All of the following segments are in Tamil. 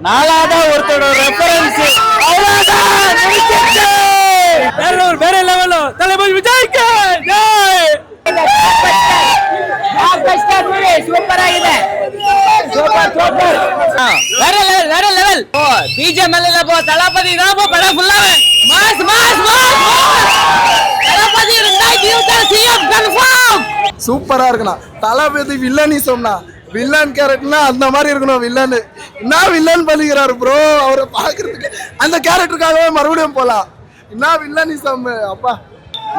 நாலாவது ஒருத்தரோட ரெஃபரன்ஸ் வேற லெவல் தளபதி விஜய்க்கு ಸೂಪರ್ ಆಗಿದೆ ಸೂಪರ್ ಸೂಪರ್ வேற லெவல் பிஜிஎம் இல்ல போ தளபதி தான் போ படம் ஃபுல்லாவே மாஸ் மாஸ் மாஸ் தளபதி இருந்தா ஃபியூச்சர் சிஎம் கன்ஃபார்ம் சூப்பரா இருக்கணும். தளபதி வில்லனிசம்னா வில்லன் கேரக்டர்னா அந்த மாதிரி இருக்கணும். வில்லன் என்ன வில்லன் பண்ணிக்கிறாரு ப்ரோ, அவரை பாக்குறதுக்கு அந்த கேரக்டருக்காகவே மறுபடியும் போலாம். என்ன வில்லனிசம் அப்பா.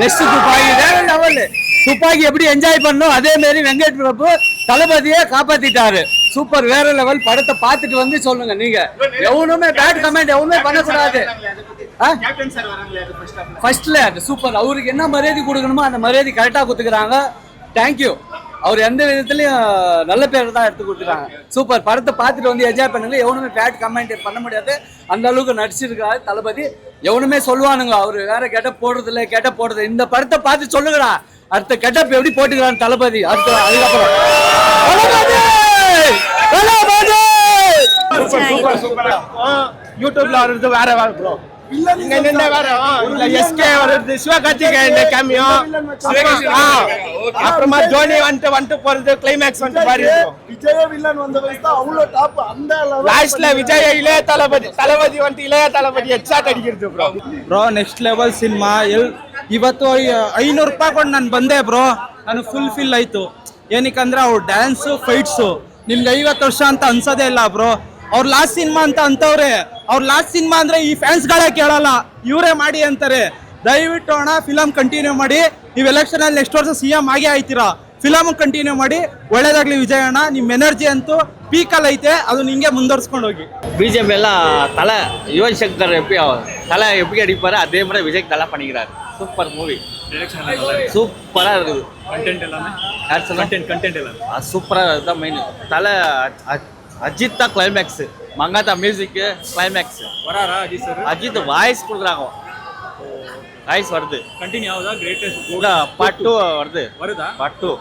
நெக்ஸ்ட் துப்பாக்கி வேற லெவல். துப்பாக்கி எப்படி என்ஜாய் பண்ணோம் அதே மாதிரி வெங்கட் பிரபு தளபதியே காப்பாத்திட்டாரு. சூப்பர் வேற லெவல். படத்தை பார்த்துட்டு வந்து சொல்லுங்க. நீங்க எவனுமே பேட் கமெண்ட் எவனுமே பண்ணக்கூடாது. ஃபர்ஸ்ட்ல சூப்பர். அவருக்கு என்ன மரியாதை கொடுக்கணுமோ அந்த மரியாதை கரெக்டா கொடுத்துக்கிறாங்க. தேங்க்யூ. அவர் எந்த விதத்துலயும் நல்ல பேர் தான் எடுத்து கொடுத்துருக்காங்க. சூப்பர். படத்தை பார்த்துட்டு வந்து என்ஜாய் பண்ணுங்க. எவனுமே பேட் கமெண்ட் பண்ண முடியாது. அந்த அளவுக்கு நடிச்சிருக்காரு தளபதி. எவனுமே சொல்லுவானுங்க அவரு வேற கெட்டப் போடுறது இல்ல கெட்டப் போடுறது. இந்த படத்தை பார்த்து சொல்லுங்கடா அடுத்த கெட்டப் எப்படி போட்டுக்கிறான் தளபதி. அடுத்த அதுக்கப்புறம் யூடியூப்ல வருது வேற வேற ப்ரோ. இங்க நின்ன வேற எஸ்கே வருது, சிவகார்த்திகேயன் கேமியோ, அப்புறமா ஜோனி வந்து போறது கிளைமேக்ஸ் வந்து பாரு. விஜய் வில்லன் வந்த வயசு தான் அவ்வளவு டாப். அந்த லாஸ்ட்ல விஜய் இளைய தளபதி வந்து இளைய தளபதி ஹெட்ஷாட் ಅಡಿಗಿರ್ತು ಬ್ರೋ. Next level cinema. ಇವತ್ತು 500 ರೂಪಾಯಿ ಕೊಂಡು ನಾನು ಬಂದೆ ಬ್ರೋ. ನಾನು ಫುಲ್ ಫಿಲ್ ಆಯ್ತು. ಏನಕ್ಕಂದ್ರೆ ಅವ್ರ ಡ್ಯಾನ್ಸ್ ಫೈಟ್ಸು ನಿಮ್ಗೆ 50 ವರ್ಷ ಅಂತ ಅನ್ಸೋದೇ ಇಲ್ಲ ಬ್ರೋ. ಅವ್ರ ಲಾಸ್ಟ್ ಸಿನಿಮಾ ಅಂತ ಅಂತವ್ರೆ. ಅವ್ರ ಲಾಸ್ಟ್ ಸಿನಿಮಾ ಅಂದ್ರೆ ಈ ಫ್ಯಾನ್ಸ್ ಗಳೇ ಕೇಳಲ್ಲ, ಇವರೇ ಮಾಡಿ ಅಂತಾರೆ. ದಯವಿಟ್ಟು ಅಣ್ಣ ಫಿಲಮ್ ಕಂಟಿನ್ಯೂ ಮಾಡಿ. ನೀವು ಎಲೆಕ್ಷನ್ ಅಲ್ಲಿ ನೆಕ್ಸ್ಟ್ ವರ್ಷ ಸಿಎಂ ಆಗೇ ಆಯ್ತೀರಾ. ಫಿಲಮ್ ಕಂಟಿನ್ಯೂ ಮಾಡಿ. ಒಳ್ಳೇದಾಗ್ಲಿ ವಿಜಯ್ ಅಣ್ಣ. ನಿಮ್ಮ ಎನರ್ಜಿ ಅಂತೂ ಪೀಕಲ್ ಐತೆ, ಅದು ನಿಂಗೆ ಮುಂದುವರ್ಸ್ಕೊಂಡು ಹೋಗಿ. பிஜிஎம் எல்லாம் தலை யுவன் சங்கர் தலை எப்படி அடிப்பாரு அதே மாதிரி விஜய் தலை பண்ணிக்கிறாரு. Super movie. சூப்பரா இருக்குது. கண்டென்ட் எல்லாமே சூப்பரா தான். மெயின் தலை அஜித் தான் climax. Mankatha music climax. Ajith voice கொடுக்குறாங்க. வாய்ஸ் வருது. கண்டினியூ ஆகுதா? கிரேட்டஸ்ட் பார்ட் 2 வருதா? பார்ட் 2